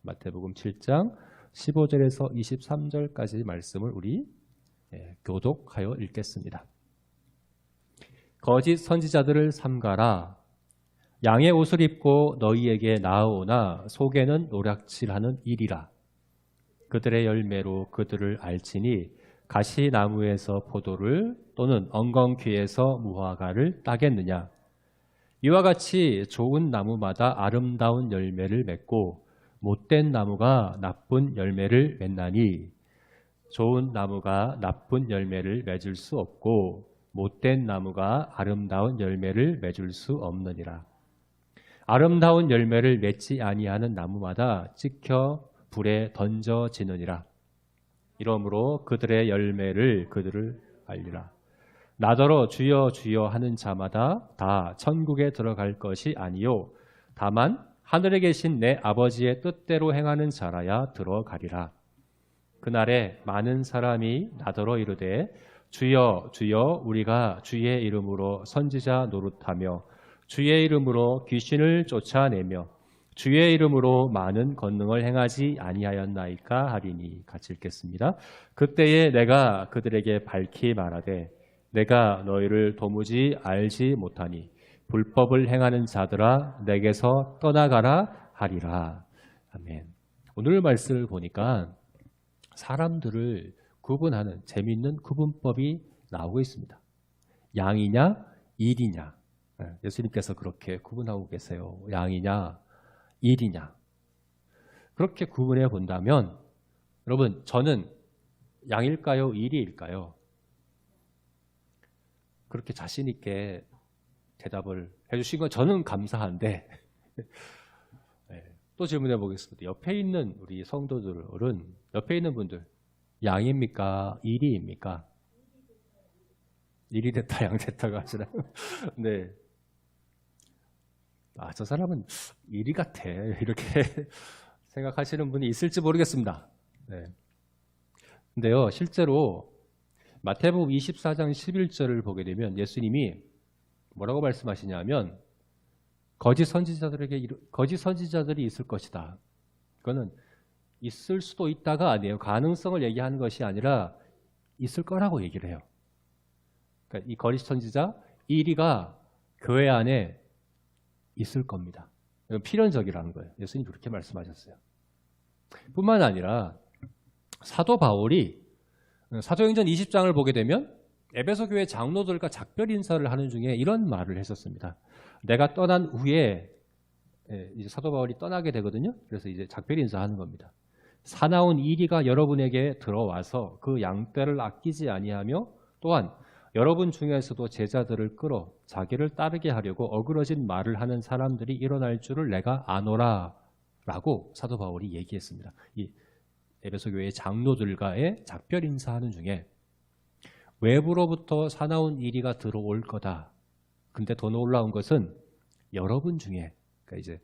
마태복음 7장 15절에서 23절까지 말씀을 우리 교독하여 읽겠습니다. 거짓 선지자들을 삼가라. 양의 옷을 입고 너희에게 나아오나 속에는 노략질하는 일이라. 그들의 열매로 그들을 알지니 가시나무에서 포도를 또는 엉겅퀴에서 무화과를 따겠느냐. 이와 같이 좋은 나무마다 아름다운 열매를 맺고 못된 나무가 나쁜 열매를 맺나니 좋은 나무가 나쁜 열매를 맺을 수 없고 못된 나무가 아름다운 열매를 맺을 수 없느니라. 아름다운 열매를 맺지 아니하는 나무마다 찍혀 불에 던져지느니라. 이러므로 그들의 열매를 그들을 알리라. 나더러 주여 주여 하는 자마다 다 천국에 들어갈 것이 아니요 다만 하늘에 계신 내 아버지의 뜻대로 행하는 자라야 들어가리라. 그날에 많은 사람이 나더러 이르되 주여 주여 우리가 주의 이름으로 선지자 노릇하며 주의 이름으로 귀신을 쫓아내며 주의 이름으로 많은 권능을 행하지 아니하였나이까 하리니. 같이 읽겠습니다. 그때에 내가 그들에게 밝히 말하되 내가 너희를 도무지 알지 못하니 불법을 행하는 자들아 내게서 떠나가라 하리라. 아멘. 오늘 말씀을 보니까 사람들을 구분하는 재미있는 구분법이 나오고 있습니다. 양이냐 일이냐. 예수님께서 그렇게 구분하고 계세요. 양이냐 일이냐. 그렇게 구분해 본다면 여러분 저는 양일까요 일일까요? 그렇게 자신 있게 대답을 해주신 건 저는 감사한데 또 질문해 보겠습니다. 옆에 있는 우리 성도들은 옆에 있는 분들 양입니까? 일이입니까? 일이 됐다 양 됐다가 하시나요? 네. 아, 저 사람은 일이 같아 이렇게 생각하시는 분이 있을지 모르겠습니다. 네. 근데요 실제로 마태복음 24장 11절을 보게 되면 예수님이 뭐라고 말씀하시냐면 거짓 선지자들이 있을 것이다. 그거는 있을 수도 있다가 아니에요. 가능성을 얘기하는 것이 아니라 있을 거라고 얘기를 해요. 그러니까 이 거짓 선지자 이리가 교회 안에 있을 겁니다. 필연적이라는 거예요. 예수님이 그렇게 말씀하셨어요. 뿐만 아니라 사도 바울이 사도행전 20장을 보게 되면 에베소 교회 장로들과 작별 인사를 하는 중에 이런 말을 했었습니다. 내가 떠난 후에 이제 사도 바울이 떠나게 되거든요. 그래서 이제 작별 인사하는 겁니다. 사나운 이리가 여러분에게 들어와서 그 양떼를 아끼지 아니하며 또한 여러분 중에서도 제자들을 끌어 자기를 따르게 하려고 어그러진 말을 하는 사람들이 일어날 줄을 내가 아노라 라고 사도 바울이 얘기했습니다. 이 에베소 교회의 장로들과의 작별 인사하는 중에 외부로부터 사나운 이리가 들어올 거다. 근데 더 놀라운 것은 여러분 중에 그러니까 이제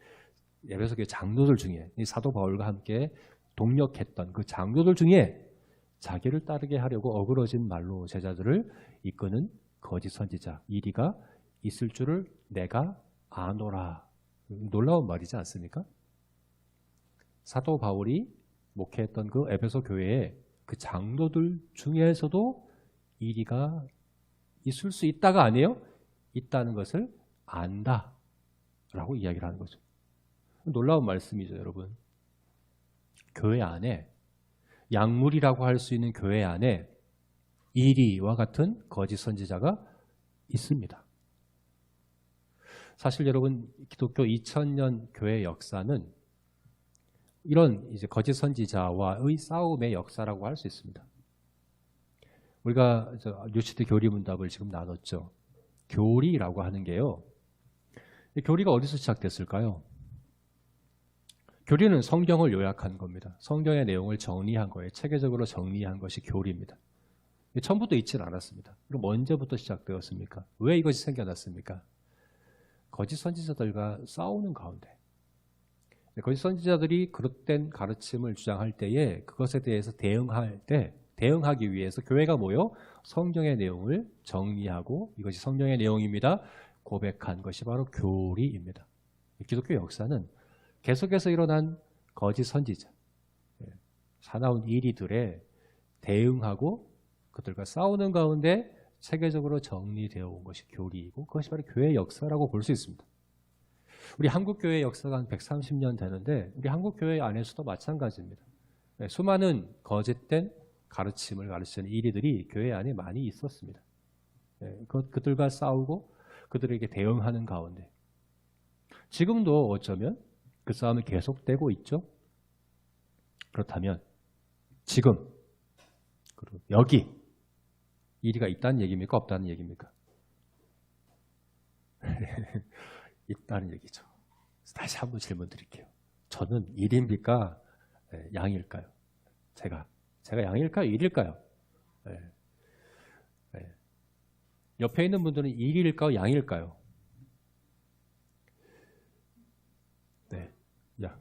에베소 교회 장로들 중에 이 사도 바울과 함께 동력했던 그 장로들 중에 자기를 따르게 하려고 어그러진 말로 제자들을 이끄는 거짓 선지자 이리가 있을 줄을 내가 아노라. 놀라운 말이지 않습니까? 사도 바울이 목회했던 그 에베소 교회의 그 장로들 중에서도 이리가 있을 수 있다가 아니에요? 있다는 것을 안다라고 이야기를 하는 거죠. 놀라운 말씀이죠, 여러분. 교회 안에 약물이라고 할 수 있는 교회 안에 이리와 같은 거짓 선지자가 있습니다. 사실 여러분 기독교 2000년 교회 역사는 이런 이제 거짓 선지자와의 싸움의 역사라고 할 수 있습니다. 우리가 뉴시드 교리 문답을 지금 나눴죠. 교리라고 하는 게요. 교리가 어디서 시작됐을까요? 교리는 성경을 요약한 겁니다. 성경의 내용을 정리한 거예요. 체계적으로 정리한 것이 교리입니다. 처음부터 있지는 않았습니다. 그럼 언제부터 시작되었습니까? 왜 이것이 생겨났습니까? 거짓 선지자들과 싸우는 가운데 거짓 선지자들이 그릇된 가르침을 주장할 때에 그것에 대해서 대응하기 위해서 교회가 모여 성경의 내용을 정리하고 이것이 성경의 내용입니다. 고백한 것이 바로 교리입니다. 기독교 역사는 계속해서 일어난 거짓 선지자, 사나운 이리들에 대응하고 그들과 싸우는 가운데 체계적으로 정리되어 온 것이 교리이고 그것이 바로 교회의 역사라고 볼 수 있습니다. 우리 한국교회의 역사가 한 130년 되는데 우리 한국교회 안에서도 마찬가지입니다. 수많은 거짓된 가르침을 가르치는 이리들이 교회 안에 많이 있었습니다. 그들과 싸우고 그들에게 대응하는 가운데 지금도 어쩌면 그 싸움이 계속되고 있죠. 그렇다면 지금 그리고 여기 이리가 있다는 얘기입니까? 없다는 얘기입니까? 있다는 얘기죠. 다시 한번 질문 드릴게요. 저는 일입니까? 양일까요? 제가 양일까요? 일일까요? 옆에 있는 분들은 일일까요? 양일까요? 네, 양.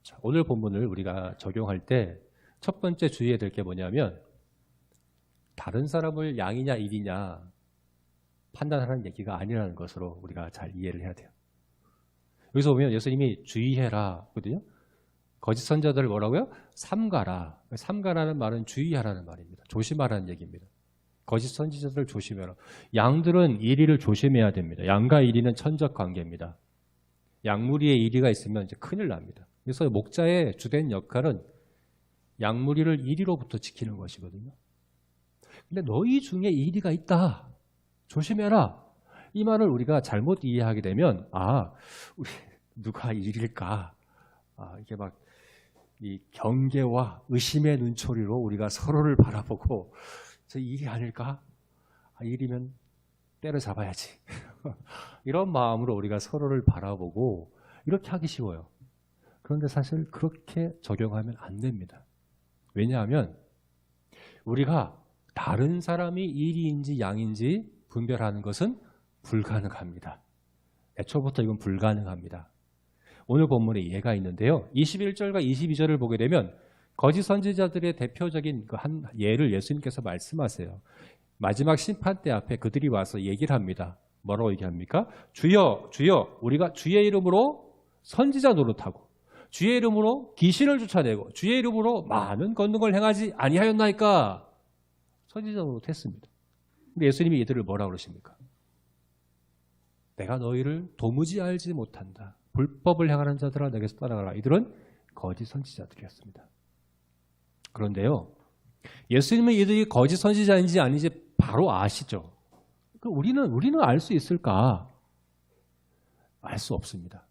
자, 오늘 본문을 우리가 적용할 때 첫 번째 주의해야 될 게 뭐냐면 다른 사람을 양이냐 일이냐 판단하는 얘기가 아니라는 것으로 우리가 잘 이해를 해야 돼요. 여기서 보면 예수님이 주의해라 거든요. 거짓 선자들을 뭐라고요? 삼가라. 삼가라는 말은 주의하라는 말입니다. 조심하라는 얘기입니다. 거짓 선지자들을 조심해라. 양들은 이리를 조심해야 됩니다. 양과 이리는 천적 관계입니다. 양무리에 이리가 있으면 이제 큰일 납니다. 그래서 목자의 주된 역할은 양무리를 이리로부터 지키는 것이거든요. 근데 너희 중에 이리가 있다. 조심해라. 이 말을 우리가 잘못 이해하게 되면 우리 누가 이리일까? 이게 막 이 경계와 의심의 눈초리로 우리가 서로를 바라보고 저 일이 아닐까? 일이면 때려잡아야지. 이런 마음으로 우리가 서로를 바라보고 이렇게 하기 쉬워요. 그런데 사실 그렇게 적용하면 안 됩니다. 왜냐하면 우리가 다른 사람이 일이인지 양인지 분별하는 것은 불가능합니다. 애초부터 이건 불가능합니다. 오늘 본문에 예가 있는데요. 21절과 22절을 보게 되면 거짓 선지자들의 대표적인 그 한 예를 예수님께서 말씀하세요. 마지막 심판 때 앞에 그들이 와서 얘기를 합니다. 뭐라고 얘기합니까? 주여, 주여, 우리가 주의 이름으로 선지자 노릇하고 주의 이름으로 귀신을 쫓아내고 주의 이름으로 많은 권능을 행하지 아니하였나이까? 선지자 노릇했습니다. 근데 예수님이 이들을 뭐라고 그러십니까? 내가 너희를 도무지 알지 못한다. 불법을 행하는 자들아 내게서 따라가라. 이들은 거짓 선지자들이었습니다. 그런데요, 예수님은 이들이 거짓 선지자인지 아닌지 바로 아시죠? 우리는 알 수 있을까? 알 수 없습니다.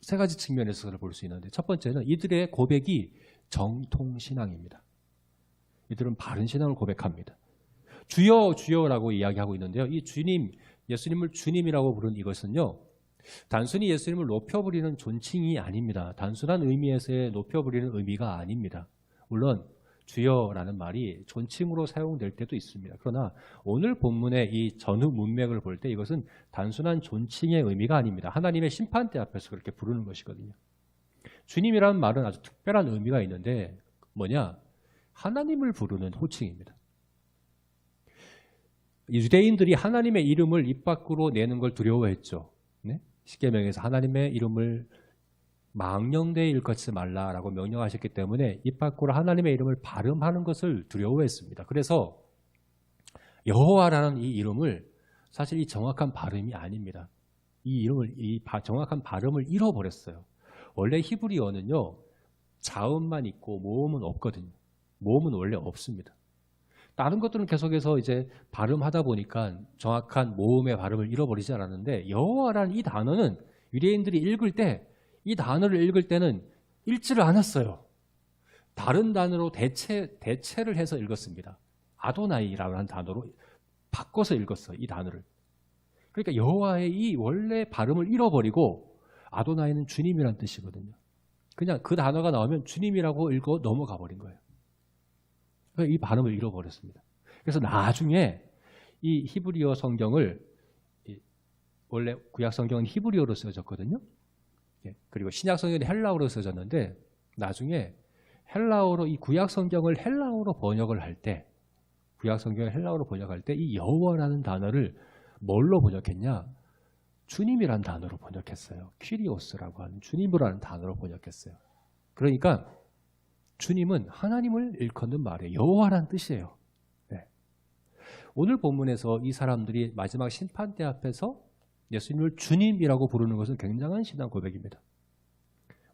세 가지 측면에서 볼 수 있는데 첫 번째는 이들의 고백이 정통신앙입니다. 이들은 바른 신앙을 고백합니다. 주여 주여라고 이야기하고 있는데요. 이 주님, 예수님을 주님이라고 부른 이것은요, 단순히 예수님을 높여부리는 존칭이 아닙니다. 단순한 의미에서의 높여부리는 의미가 아닙니다. 물론 주여라는 말이 존칭으로 사용될 때도 있습니다. 그러나 오늘 본문의 이 전후 문맥을 볼 때 이것은 단순한 존칭의 의미가 아닙니다. 하나님의 심판대 앞에서 그렇게 부르는 것이거든요. 주님이라는 말은 아주 특별한 의미가 있는데 뭐냐? 하나님을 부르는 호칭입니다. 유대인들이 하나님의 이름을 입 밖으로 내는 걸 두려워했죠. 네? 십계명에서 하나님의 이름을 망령되이 일컫지 말라라고 명령하셨기 때문에 입 밖으로 하나님의 이름을 발음하는 것을 두려워했습니다. 그래서 여호와라는 이 이름을 사실 이 정확한 발음이 아닙니다. 이 정확한 발음을 잃어버렸어요. 원래 히브리어는요, 자음만 있고 모음은 없거든요. 모음은 원래 없습니다. 다른 것들은 계속해서 이제 발음하다 보니까 정확한 모음의 발음을 잃어버리지 않았는데 여호와라는 이 단어는 유대인들이 읽을 때 이 단어를 읽을 때는 읽지를 않았어요. 다른 단어로 대체를 해서 읽었습니다. 아도나이라는 단어로 바꿔서 읽었어요. 이 단어를. 그러니까 여호와의 이 원래 발음을 잃어버리고 아도나이는 주님이란 뜻이거든요. 그냥 그 단어가 나오면 주님이라고 읽고 넘어가 버린 거예요. 이 발음을 잃어버렸습니다. 그래서 나중에 이 히브리어 성경을, 원래 구약 성경은 히브리어로 써졌거든요. 그리고 신약 성경은 헬라어로 써졌는데 나중에 헬라어로 이 구약 성경을 헬라어로 번역을 할 때, 구약 성경을 헬라어로 번역할 때 이 여호와라는 단어를 뭘로 번역했냐? 주님이란 단어로 번역했어요. 퀴리오스라고 하는 주님이라는 단어로 번역했어요. 그러니까 주님은 하나님을 일컫는 말이에요. 여호와란 뜻이에요. 네. 오늘 본문에서 이 사람들이 마지막 심판대 앞에서 예수님을 주님이라고 부르는 것은 굉장한 신앙 고백입니다.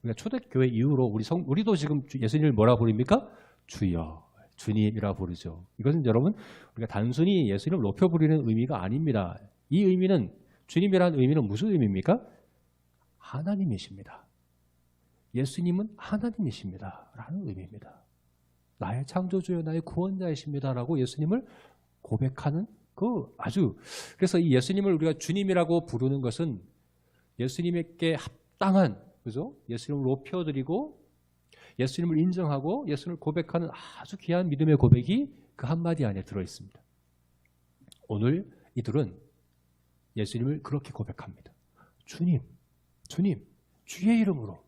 우리가 초대교회 이후로 우리도 지금 예수님을 뭐라 부릅니까? 주여, 주님이라 부르죠. 이것은 여러분 우리가 단순히 예수님을 높여 부르는 의미가 아닙니다. 이 의미는 주님이라는 의미는 무슨 의미입니까? 하나님이십니다. 예수님은 하나님이십니다 라는 의미입니다. 나의 창조주여 나의 구원자이십니다 라고 예수님을 고백하는 그래서 이 예수님을 우리가 주님이라고 부르는 것은 예수님께 합당한, 그죠? 예수님을 높여드리고 예수님을 인정하고 예수님을 고백하는 아주 귀한 믿음의 고백이 그 한마디 안에 들어있습니다. 오늘 이들은 예수님을 그렇게 고백합니다. 주님, 주의 이름으로.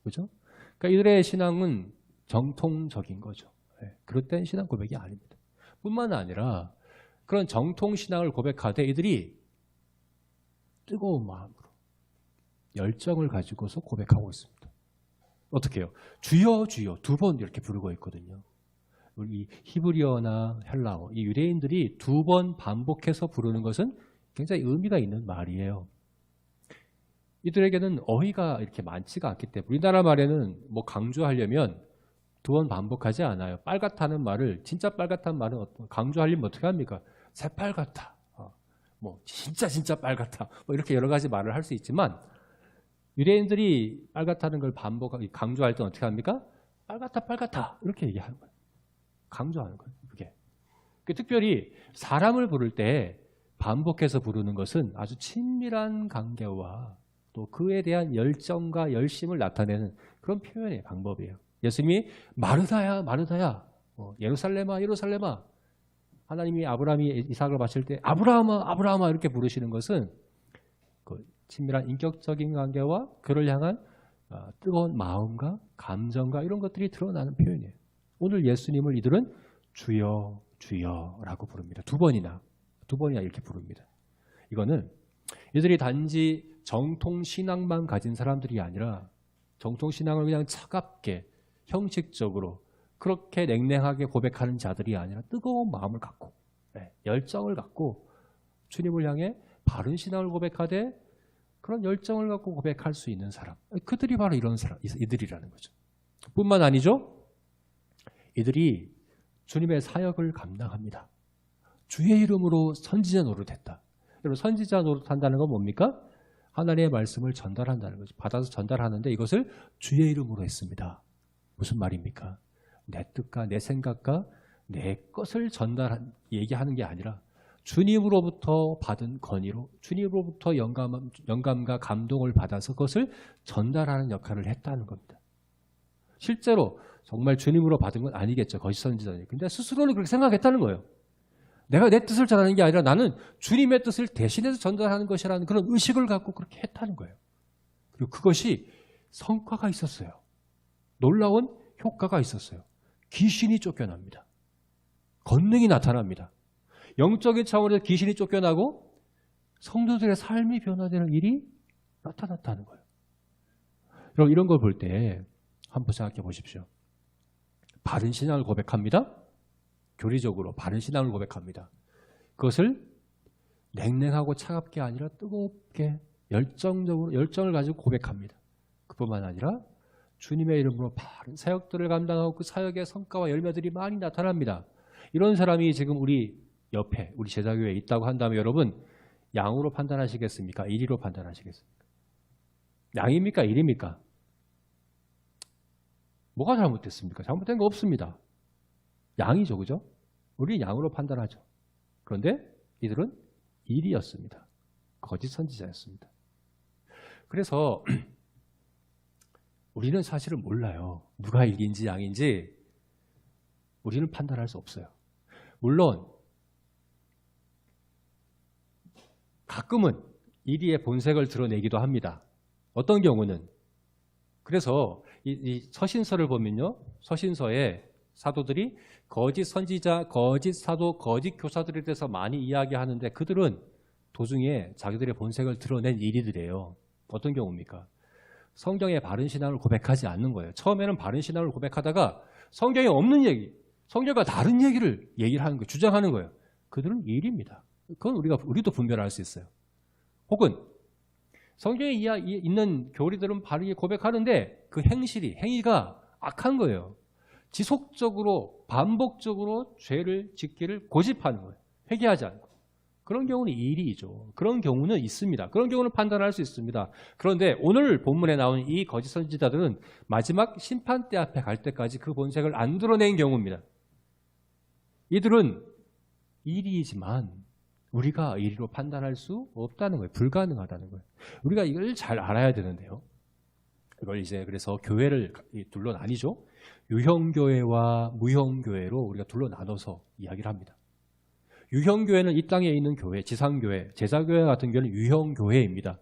그죠? 그러니까 이들의 신앙은 정통적인 거죠. 그릇된 신앙 고백이 아닙니다. 뿐만 아니라 그런 정통신앙을 고백하되 이들이 뜨거운 마음으로 열정을 가지고서 고백하고 있습니다. 어떻게 해요? 주여 주여 두 번 이렇게 부르고 있거든요. 우리 히브리어나 헬라어 이 유대인들이 두 번 반복해서 부르는 것은 굉장히 의미가 있는 말이에요. 이들에게는 어휘가 이렇게 많지가 않기 때문에 우리나라 말에는 뭐 강조하려면 두 번 반복하지 않아요. 빨갛다는 말을 진짜 빨갛다는 말은 강조하려면 어떻게 합니까? 새빨갛다. 뭐 진짜 빨갛다. 뭐 이렇게 여러 가지 말을 할 수 있지만 유대인들이 빨갛다는 걸 강조할 때는 어떻게 합니까? 빨갛다 이렇게 얘기하는 거예요. 강조하는 거예요. 그게 특별히 사람을 부를 때 반복해서 부르는 것은 아주 친밀한 관계와 또 그에 대한 열정과 열심을 나타내는 그런 표현의 방법이에요. 예수님이 마르다야 예루살렘아 하나님이 아브라함이 이삭을 바칠 때 아브라함아 이렇게 부르시는 것은 그 친밀한 인격적인 관계와 그를 향한 뜨거운 마음과 감정과 이런 것들이 드러나는 표현이에요. 오늘 예수님을 이들은 주여 주여라고 부릅니다. 두 번이나 이렇게 부릅니다. 이거는 이들이 단지 정통신앙만 가진 사람들이 아니라 정통신앙을 그냥 차갑게 형식적으로 그렇게 냉랭하게 고백하는 자들이 아니라 뜨거운 마음을 갖고 열정을 갖고 주님을 향해 바른 신앙을 고백하되 그런 열정을 갖고 고백할 수 있는 사람, 그들이 바로 이런 사람, 이들이라는 거죠. 뿐만 아니죠. 이들이 주님의 사역을 감당합니다. 주의 이름으로 선지자 노릇했다. 여러분 선지자 노릇한다는 건 뭡니까? 하나님의 말씀을 전달한다는 거죠. 받아서 전달하는데 이것을 주의 이름으로 했습니다. 무슨 말입니까? 내 뜻과 내 생각과 내 것을 얘기하는 게 아니라 주님으로부터 받은 건의로 주님으로부터 영감과 감동을 받아서 그것을 전달하는 역할을 했다는 겁니다. 실제로 정말 주님으로 받은 건 아니겠죠. 거짓 선지자니. 근데 스스로는 그렇게 생각했다는 거예요. 내가 내 뜻을 전하는 게 아니라 나는 주님의 뜻을 대신해서 전달하는 것이라는 그런 의식을 갖고 그렇게 했다는 거예요. 그리고 그것이 성과가 있었어요. 놀라운 효과가 있었어요. 귀신이 쫓겨납니다. 권능이 나타납니다. 영적인 차원에서 귀신이 쫓겨나고 성도들의 삶이 변화되는 일이 나타났다는 거예요. 여러분 이런 걸 볼 때 한번 생각해 보십시오. 바른 신앙을 고백합니다. 교리적으로 바른 신앙을 고백합니다. 그것을 냉랭하고 차갑게 아니라 뜨겁게 열정을 가지고 고백합니다. 그뿐만 아니라 주님의 이름으로 바른 사역들을 감당하고 그 사역의 성과와 열매들이 많이 나타납니다. 이런 사람이 지금 우리 옆에 우리 제자교회에 있다고 한다면 여러분 양으로 판단하시겠습니까? 일이로 판단하시겠습니까? 양입니까? 일입니까? 뭐가 잘못됐습니까? 잘못된 거 없습니다. 양이죠. 그죠? 우리는 양으로 판단하죠. 그런데 이들은 일이었습니다. 거짓 선지자였습니다. 그래서 우리는 사실은 몰라요. 누가 일인지 양인지 우리는 판단할 수 없어요. 물론 가끔은 일이의 본색을 드러내기도 합니다. 어떤 경우는 그래서 이 서신서를 보면요. 서신서에 사도들이 거짓 선지자, 거짓 사도, 거짓 교사들에 대해서 많이 이야기하는데 그들은 도중에 자기들의 본색을 드러낸 이리들이에요. 어떤 경우입니까? 성경의 바른 신앙을 고백하지 않는 거예요. 처음에는 바른 신앙을 고백하다가 성경에 없는 얘기, 성경과 다른 얘기를 하는 거예요. 주장하는 거예요. 그들은 일입니다. 그건 우리도 분별할 수 있어요. 혹은 성경에 있는 교리들은 바르게 고백하는데 그 행위가 악한 거예요. 지속적으로 반복적으로 죄를 짓기를 고집하는 거예요. 회개하지 않고. 그런 경우는 일이죠. 그런 경우는 있습니다. 그런 경우는 판단할 수 있습니다. 그런데 오늘 본문에 나오는 이 거짓 선지자들은 마지막 심판대 앞에 갈 때까지 그 본색을 안 드러낸 경우입니다. 이들은 일이지만 우리가 일이로 판단할 수 없다는 거예요. 불가능하다는 거예요. 우리가 이걸 잘 알아야 되는데요. 이걸 이제 그래서 교회를 둘로 나뉘죠. 유형교회와 무형교회로 우리가 둘로 나눠서 이야기를 합니다. 유형교회는 이 땅에 있는 교회, 지상교회, 제사교회 같은 경우는 유형교회입니다.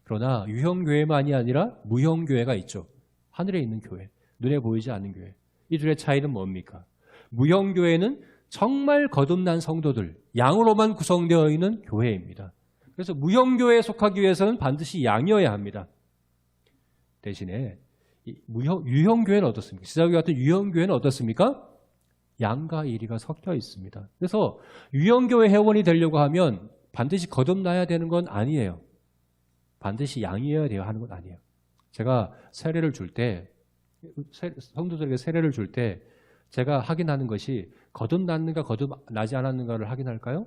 그러나 유형교회만이 아니라 무형교회가 있죠. 하늘에 있는 교회, 눈에 보이지 않는 교회. 이 둘의 차이는 뭡니까? 무형교회는 정말 거듭난 성도들, 양으로만 구성되어 있는 교회입니다. 그래서 무형교회에 속하기 위해서는 반드시 양이어야 합니다. 대신에 유형교회는 어떻습니까? 지사교회 같은 유형교회는 어떻습니까? 양과 이리가 섞여 있습니다. 그래서 유형교회 회원이 되려고 하면 반드시 거듭나야 되는 건 아니에요. 반드시 양이어야 돼야 하는 건 아니에요. 제가 세례를 줄 때, 성도들에게 세례를 줄 때 제가 확인하는 것이 거듭났는가 거듭나지 않았는가를 확인할까요?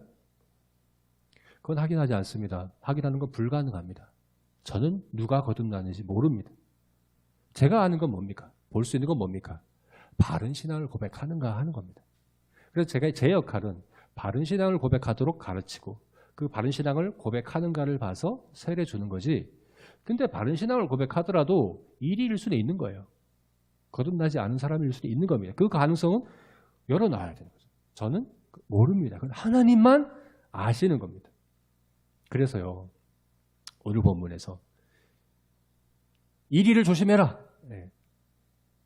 그건 확인하지 않습니다. 확인하는 건 불가능합니다. 저는 누가 거듭났는지 모릅니다. 제가 아는 건 뭡니까? 볼 수 있는 건 뭡니까? 바른 신앙을 고백하는가 하는 겁니다. 그래서 제 역할은 바른 신앙을 고백하도록 가르치고 그 바른 신앙을 고백하는가를 봐서 세례 주는 거지. 근데 바른 신앙을 고백하더라도 일일 수는 있는 거예요. 거듭나지 않은 사람일 수도 있는 겁니다. 그 가능성은 열어놔야 되는 거죠. 저는 모릅니다. 그건 하나님만 아시는 겁니다. 그래서요, 오늘 본문에서 일일을 조심해라. 네.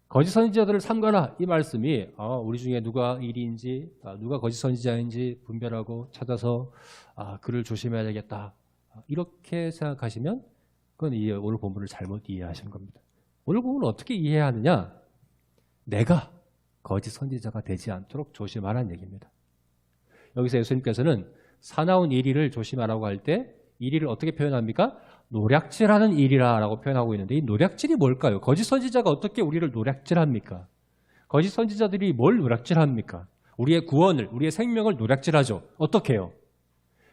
거짓 선지자들을 삼가라. 이 말씀이 우리 중에 누가 일인지 누가 거짓 선지자인지 분별하고 찾아서 그를 조심해야 되겠다. 이렇게 생각하시면 그건 오늘 본문을 잘못 이해하신 겁니다. 오늘 본문을 어떻게 이해해야 하느냐? 내가 거짓 선지자가 되지 않도록 조심하라는 얘기입니다. 여기서 예수님께서는 사나운 일일을 조심하라고 할 때 일일을 어떻게 표현합니까? 노략질하는 일이라고 표현하고 있는데 이 노략질이 뭘까요? 거짓 선지자가 어떻게 우리를 노략질합니까? 거짓 선지자들이 뭘 노략질합니까? 우리의 구원을, 우리의 생명을 노략질하죠. 어떻게 해요?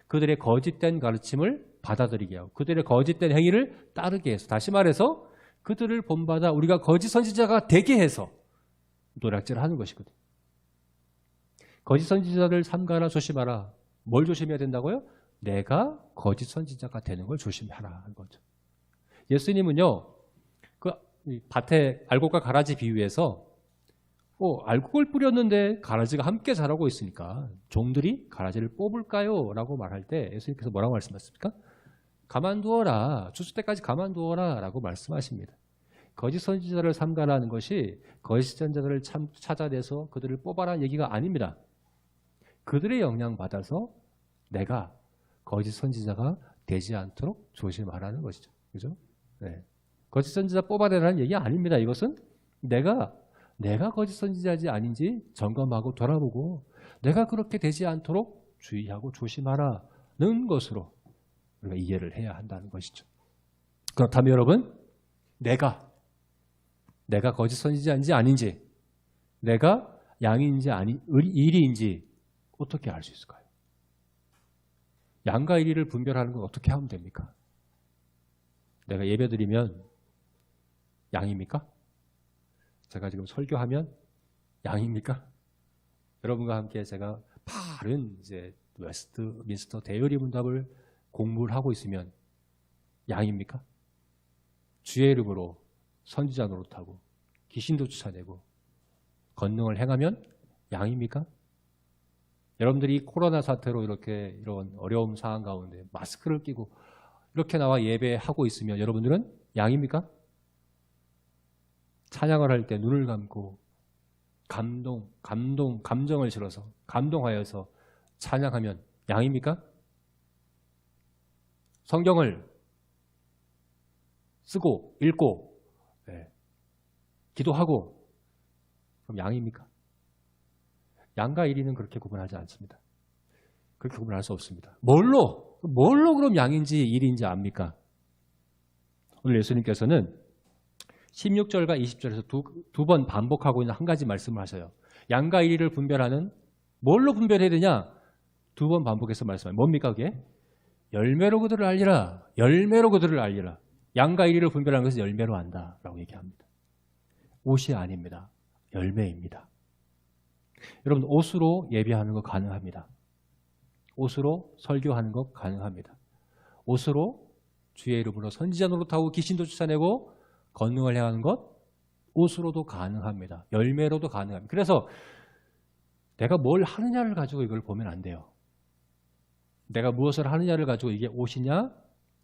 그들의 거짓된 가르침을 받아들이게 하고 그들의 거짓된 행위를 따르게 해서 다시 말해서 그들을 본받아 우리가 거짓 선지자가 되게 해서 노략질하는 것이거든요. 거짓 선지자를 삼가라 조심하라. 뭘 조심해야 된다고요? 내가 거짓 선지자가 되는 걸 조심하라 하는 거죠. 예수님은요, 그 밭에 알곡과 가라지 비유해서 알곡을 뿌렸는데 가라지가 함께 자라고 있으니까 종들이 가라지를 뽑을까요? 라고 말할 때 예수님께서 뭐라고 말씀하십니까? 가만두어라. 추수 때까지 가만두어라 라고 말씀하십니다. 거짓 선지자를 삼가라는 것이 거짓 선지자들을 찾아내서 그들을 뽑아라는 얘기가 아닙니다. 그들의 영향받아서 내가 거짓 선지자가 되지 않도록 조심하라는 것이죠. 그죠? 네. 거짓 선지자 뽑아내라는 얘기 아닙니다. 이것은 내가 거짓 선지자인지 아닌지 점검하고 돌아보고 내가 그렇게 되지 않도록 주의하고 조심하라는 것으로 우리가 이해를 해야 한다는 것이죠. 그렇다면 여러분, 내가 거짓 선지자인지 아닌지, 내가 양인지 일인지 어떻게 알 수 있을까요? 양과 일을 분별하는 건 어떻게 하면 됩니까? 내가 예배드리면 양입니까? 제가 지금 설교하면 양입니까? 여러분과 함께 제가 바른 이제 웨스트민스터 대요리 문답을 공부를 하고 있으면 양입니까? 주의 이름으로 선지자 노릇하고 귀신도 쫓아내고 권능을 행하면 양입니까? 여러분들이 코로나 사태로 이런 어려움 상황 가운데 마스크를 끼고 이렇게 나와 예배하고 있으면 여러분들은 양입니까? 찬양을 할 때 눈을 감고 감정을 실어서 감동하여서 찬양하면 양입니까? 성경을 쓰고 읽고 기도하고 그럼 양입니까? 양과 일이는 그렇게 구분하지 않습니다. 그렇게 구분할 수 없습니다. 뭘로 그럼 양인지 일인지 압니까? 오늘 예수님께서는 16절과 20절에서 두 번 반복하고 있는 한 가지 말씀을 하셔요. 양과 일을 분별하는 뭘로 분별해야 되냐? 두 번 반복해서 말씀해요. 뭡니까 그게? 열매로 그들을 알리라. 열매로 그들을 알리라. 양과 일을 분별하는 것은 열매로 안다라고 얘기합니다. 옷이 아닙니다. 열매입니다. 여러분 옷으로 예배하는 거 가능합니다. 옷으로 설교하는 것 가능합니다. 옷으로 주의 이름으로 선지자 노릇하고 귀신도 쫓아내고 권능을 행하는 것 옷으로도 가능합니다. 열매로도 가능합니다. 그래서 내가 뭘 하느냐를 가지고 이걸 보면 안 돼요. 내가 무엇을 하느냐를 가지고 이게 옷이냐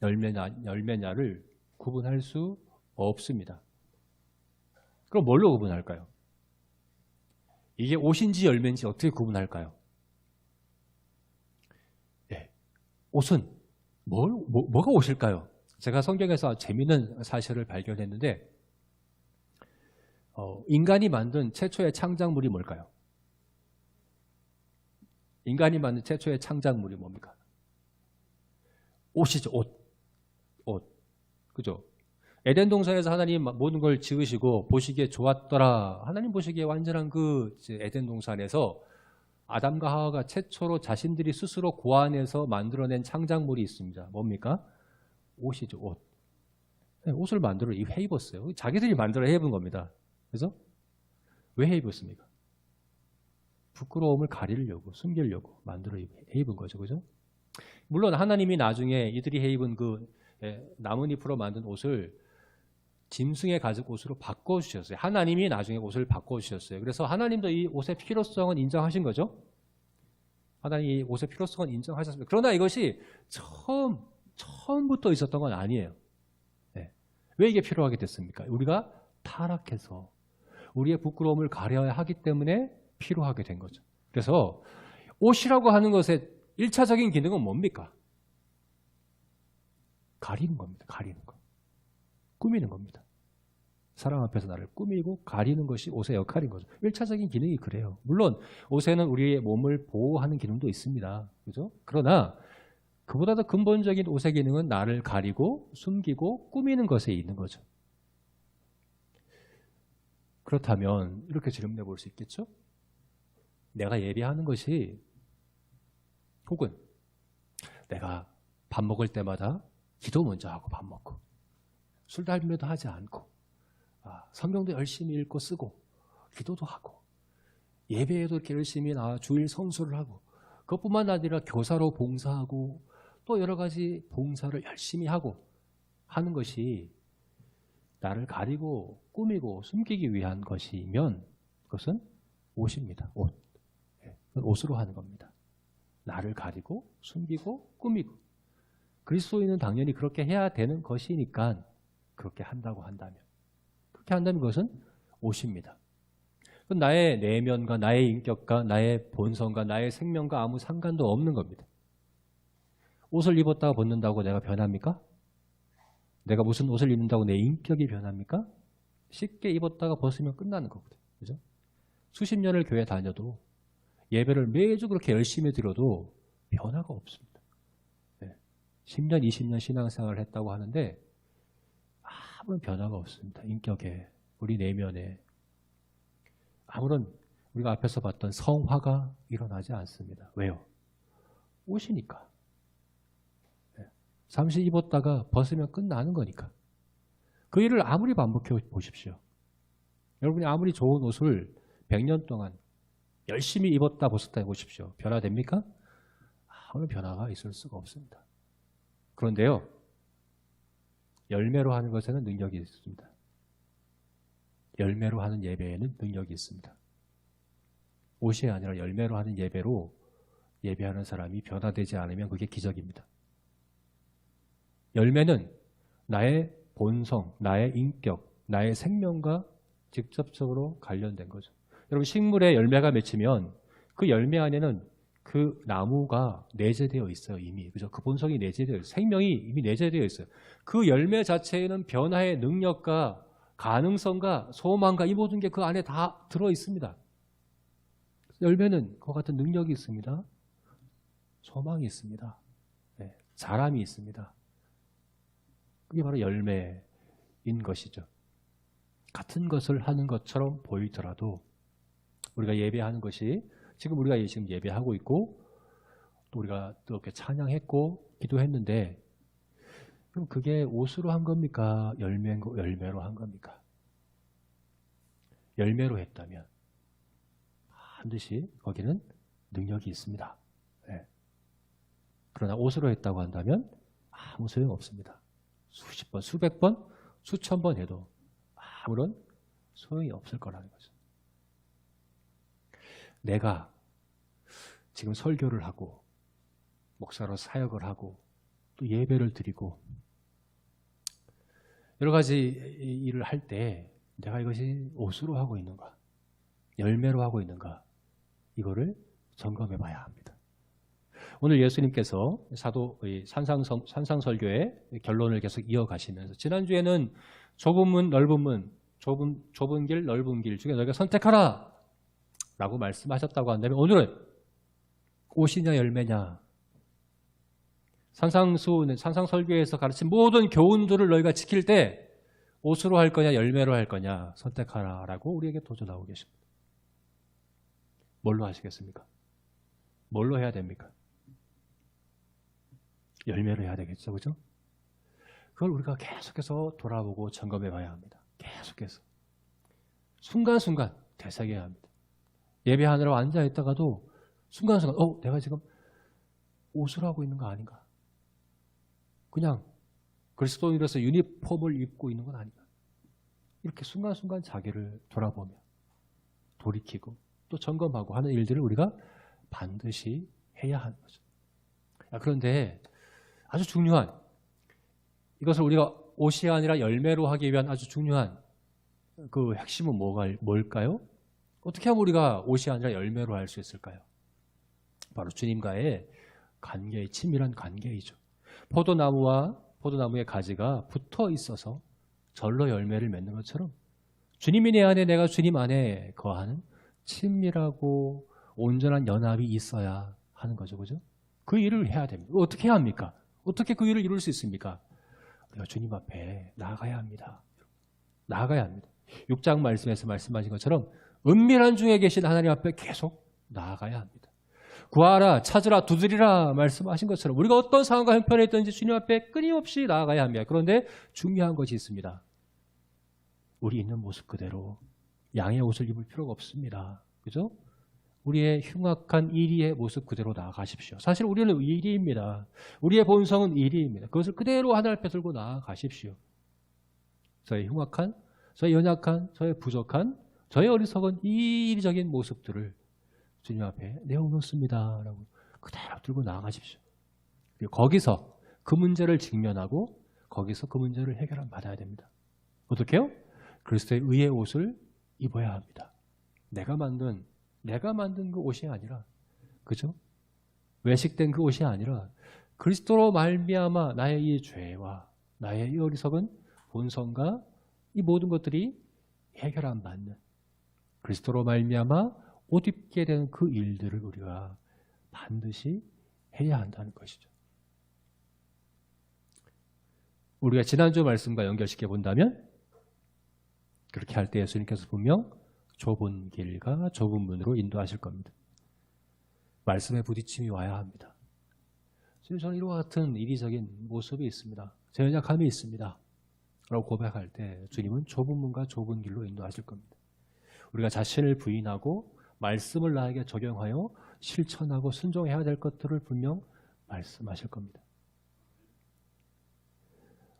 열매냐를 구분할 수 없습니다. 그럼 뭘로 구분할까요? 이게 옷인지 열매인지 어떻게 구분할까요? 옷은 뭐가 옷일까요? 제가 성경에서 재미있는 사실을 발견했는데 인간이 만든 최초의 창작물이 뭘까요? 인간이 만든 최초의 창작물이 뭡니까? 옷이죠. 옷. 그죠? 에덴 동산에서 하나님 모든 걸 지으시고 보시기에 좋았더라. 하나님 보시기에 완전한 그 에덴 동산에서 아담과 하와가 최초로 자신들이 스스로 고안해서 만들어낸 창작물이 있습니다. 뭡니까? 옷이죠. 옷. 옷을 만들어 해 입었어요. 자기들이 만들어 해 입은 겁니다. 그래서 왜 해 입었습니까? 부끄러움을 가리려고 숨기려고 만들어 해 입은 거죠. 그죠? 물론 하나님이 나중에 이들이 해 입은 그 나뭇잎으로 만든 옷을 짐승의 가죽 옷으로 바꿔주셨어요. 하나님이 나중에 옷을 바꿔주셨어요. 그래서 하나님도 이 옷의 필요성은 인정하신 거죠. 하나님이 이 옷의 필요성은 인정하셨습니다. 그러나 이것이 처음부터 있었던 건 아니에요. 왜 이게 필요하게 됐습니까? 우리가 타락해서 우리의 부끄러움을 가려야 하기 때문에 필요하게 된 거죠. 그래서 옷이라고 하는 것의 1차적인 기능은 뭡니까? 가리는 겁니다. 가리는 거. 꾸미는 겁니다. 사람 앞에서 나를 꾸미고 가리는 것이 옷의 역할인 거죠. 1차적인 기능이 그래요. 물론 옷에는 우리의 몸을 보호하는 기능도 있습니다. 그죠? 그러나 그보다 더 근본적인 옷의 기능은 나를 가리고 숨기고 꾸미는 것에 있는 거죠. 그렇다면 이렇게 질문해 볼 수 있겠죠? 내가 예배하는 것이 혹은 내가 밥 먹을 때마다 기도 먼저 하고 밥 먹고 술 달매도 하지 않고 성경도 열심히 읽고 쓰고 기도도 하고 예배에도 이렇게 열심히 주일 성수를 하고 그것뿐만 아니라 교사로 봉사하고 또 여러 가지 봉사를 열심히 하고 하는 것이 나를 가리고 꾸미고 숨기기 위한 것이면 그것은 옷입니다. 옷. 옷으로 하는 겁니다. 나를 가리고 숨기고 꾸미고 그리스도인은 당연히 그렇게 해야 되는 것이니까 그렇게 한다고 한다면 그렇게 한다면 그것은 옷입니다. 나의 내면과 나의 인격과 나의 본성과 나의 생명과 아무 상관도 없는 겁니다. 옷을 입었다가 벗는다고 내가 변합니까? 내가 무슨 옷을 입는다고 내 인격이 변합니까? 쉽게 입었다가 벗으면 끝나는 거거든요. 그죠? 수십 년을 교회 다녀도 예배를 매주 그렇게 열심히 드려도 변화가 없습니다. 10년, 20년 신앙생활을 했다고 하는데 아무런 변화가 없습니다. 인격에, 우리 내면에. 아무런 우리가 앞에서 봤던 성화가 일어나지 않습니다. 왜요? 옷이니까. 잠시 입었다가 벗으면 끝나는 거니까. 그 일을 아무리 반복해 보십시오. 여러분이 아무리 좋은 옷을 100년 동안 열심히 입었다 벗었다 해보십시오. 변화됩니까? 아무런 변화가 있을 수가 없습니다. 그런데요, 열매로 하는 것에는 능력이 있습니다. 열매로 하는 예배에는 능력이 있습니다. 옷이 아니라 열매로 하는 예배로 예배하는 사람이 변화되지 않으면 그게 기적입니다. 열매는 나의 본성, 나의 인격, 나의 생명과 직접적으로 관련된 거죠. 여러분 식물에 열매가 맺히면 그 열매 안에는 그 나무가 내재되어 있어요, 이미. 그죠? 그 본성이 내재되어 있어요. 생명이 이미 내재되어 있어요. 그 열매 자체에는 변화의 능력과 가능성과 소망과 이 모든 게 그 안에 다 들어 있습니다. 열매는 그와 같은 능력이 있습니다. 소망이 있습니다. 네, 자람이 있습니다. 그게 바로 열매인 것이죠. 같은 것을 하는 것처럼 보이더라도 우리가 예배하는 것이 지금 우리가 지금 예배하고 있고 또 우리가 또 이렇게 찬양했고 기도했는데 그럼 그게 옷으로 한 겁니까? 열매로 한 겁니까? 열매로 했다면 반드시 거기는 능력이 있습니다. 네. 그러나 옷으로 했다고 한다면 아무 소용 없습니다. 수십 번, 수백 번, 수천 번 해도 아무런 소용이 없을 거라는 거죠. 내가 지금 설교를 하고 목사로 사역을 하고 또 예배를 드리고 여러 가지 일을 할 때 내가 이것이 옷으로 하고 있는가 열매로 하고 있는가 이거를 점검해 봐야 합니다. 오늘 예수님께서 산상설교의 결론을 계속 이어가시면서 지난주에는 좁은 문 넓은 문 좁은 길 넓은 길 중에 너희가 선택하라 라고 말씀하셨다고 한다면 오늘은 옷이냐 열매냐 산상설교에서 가르친 모든 교훈들을 너희가 지킬 때 옷으로 할 거냐 열매로 할 거냐 선택하라 라고 우리에게 도전하고 계십니다. 뭘로 하시겠습니까? 뭘로 해야 됩니까? 열매로 해야 되겠죠, 그죠? 그걸 우리가 계속해서 돌아보고 점검해 봐야 합니다. 계속해서 순간순간 되새겨야 합니다. 예배하느라고 앉아있다가도 순간순간 내가 지금 옷으로 하고 있는 거 아닌가? 그냥 그리스도인으로서 유니폼을 입고 있는 건 아닌가? 이렇게 순간순간 자기를 돌아보며 돌이키고 또 점검하고 하는 일들을 우리가 반드시 해야 하는 거죠. 그런데 아주 중요한 이것을 우리가 옷이 아니라 열매로 하기 위한 아주 중요한 그 핵심은 뭘까요? 어떻게 하면 우리가 옷이 아니라 열매로 할 수 있을까요? 바로 주님과의 관계의 친밀한 관계이죠. 포도나무의 가지가 붙어 있어서 절로 열매를 맺는 것처럼 주님이 내 안에 내가 주님 안에 거하는 친밀하고 온전한 연합이 있어야 하는 거죠. 그죠? 그 일을 해야 됩니다. 어떻게 해야 합니까? 어떻게 그 일을 이룰 수 있습니까? 우리가 주님 앞에 나아가야 합니다. 나아가야 합니다. 6장 말씀에서 말씀하신 것처럼 은밀한 중에 계신 하나님 앞에 계속 나아가야 합니다. 구하라, 찾으라, 두드리라 말씀하신 것처럼 우리가 어떤 상황과 형편에 있든지 주님 앞에 끊임없이 나아가야 합니다. 그런데 중요한 것이 있습니다. 우리 있는 모습 그대로 양의 옷을 입을 필요가 없습니다. 그죠? 우리의 흉악한 이리의 모습 그대로 나아가십시오. 사실 우리는 이리입니다. 우리의 본성은 이리입니다. 그것을 그대로 하늘 앞에 들고 나아가십시오. 저의 흉악한, 저의 연약한, 저의 부족한, 저의 어리석은 이리적인 모습들을 주님 앞에 내어놓습니다. 라고 그대로 들고 나아가십시오. 그리고 거기서 그 문제를 직면하고 거기서 그 문제를 해결을 받아야 됩니다. 어떻게 해요? 그리스도의 의의 옷을 입어야 합니다. 내가 만든 그 옷이 아니라, 그죠? 외식된 그 옷이 아니라 그리스도로 말미암아 나의 이 죄와 나의 이 어리석은 본성과 이 모든 것들이 해결 안 받는 그리스도로 말미암아 옷 입게 되는 그 일들을 우리가 반드시 해야 한다는 것이죠. 우리가 지난주 말씀과 연결시켜 본다면 그렇게 할 때 예수님께서 분명 좁은 길과 좁은 문으로 인도하실 겁니다. 말씀에 부딪힘이 와야 합니다. 지금 저는 이와 같은 이리적인 모습이 있습니다. 제 연약함이 있습니다. 라고 고백할 때 주님은 좁은 문과 좁은 길로 인도하실 겁니다. 우리가 자신을 부인하고 말씀을 나에게 적용하여 실천하고 순종해야 될 것들을 분명 말씀하실 겁니다.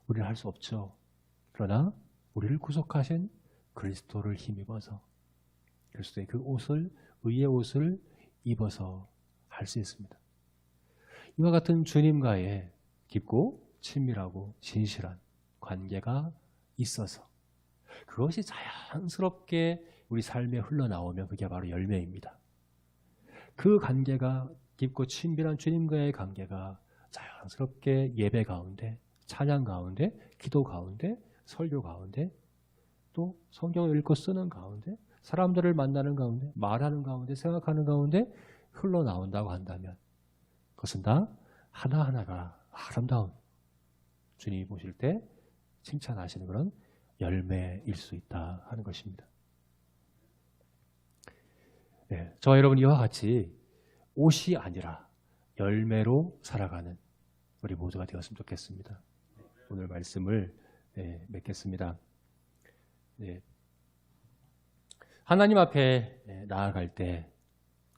우리는 할 수 없죠. 그러나 우리를 구속하신 그리스도를 힘입어서 그리스도의 그 옷을, 의의 옷을 입어서 할 수 있습니다. 이와 같은 주님과의 깊고 친밀하고 진실한 관계가 있어서 그것이 자연스럽게 우리 삶에 흘러나오면 그게 바로 열매입니다. 그 관계가 깊고 친밀한 주님과의 관계가 자연스럽게 예배 가운데, 찬양 가운데, 기도 가운데, 설교 가운데, 또 성경을 읽고 쓰는 가운데, 사람들을 만나는 가운데, 말하는 가운데, 생각하는 가운데 흘러나온다고 한다면 그것은 다 하나하나가 아름다운, 주님이 보실 때 칭찬하시는 그런 열매일 수 있다 하는 것입니다. 네, 저와 여러분 이와 같이 옷이 아니라 열매로 살아가는 우리 모두가 되었으면 좋겠습니다. 오늘 말씀을 맺겠습니다. 네. 하나님 앞에 나아갈 때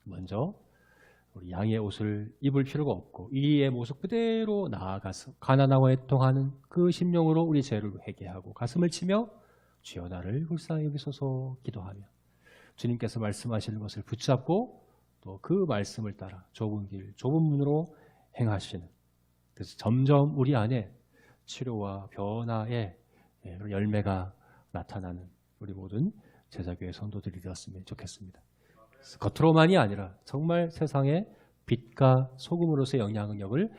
먼저 우리 양의 옷을 입을 필요가 없고 이의 모습 그대로 나아가서 가난하고 애통하는 그 심령으로 우리 죄를 회개하고 가슴을 치며 주여 나를 불쌍히 여기소서 기도하며 주님께서 말씀하시는 것을 붙잡고 또 그 말씀을 따라 좁은 길, 좁은 문으로 행하시는, 그래서 점점 우리 안에 치료와 변화의 열매가 나타나는 우리 모든 제자교회 성도들이 되었으면 좋겠습니다. 겉으로만이 아니라 정말 세상의 빛과 소금으로서의 영향력을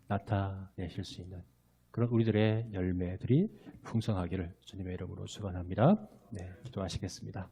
나타내실 수 있는 그런 우리들의 열매들이 풍성하기를 주님의 이름으로 축원합니다. 네, 기도하시겠습니다.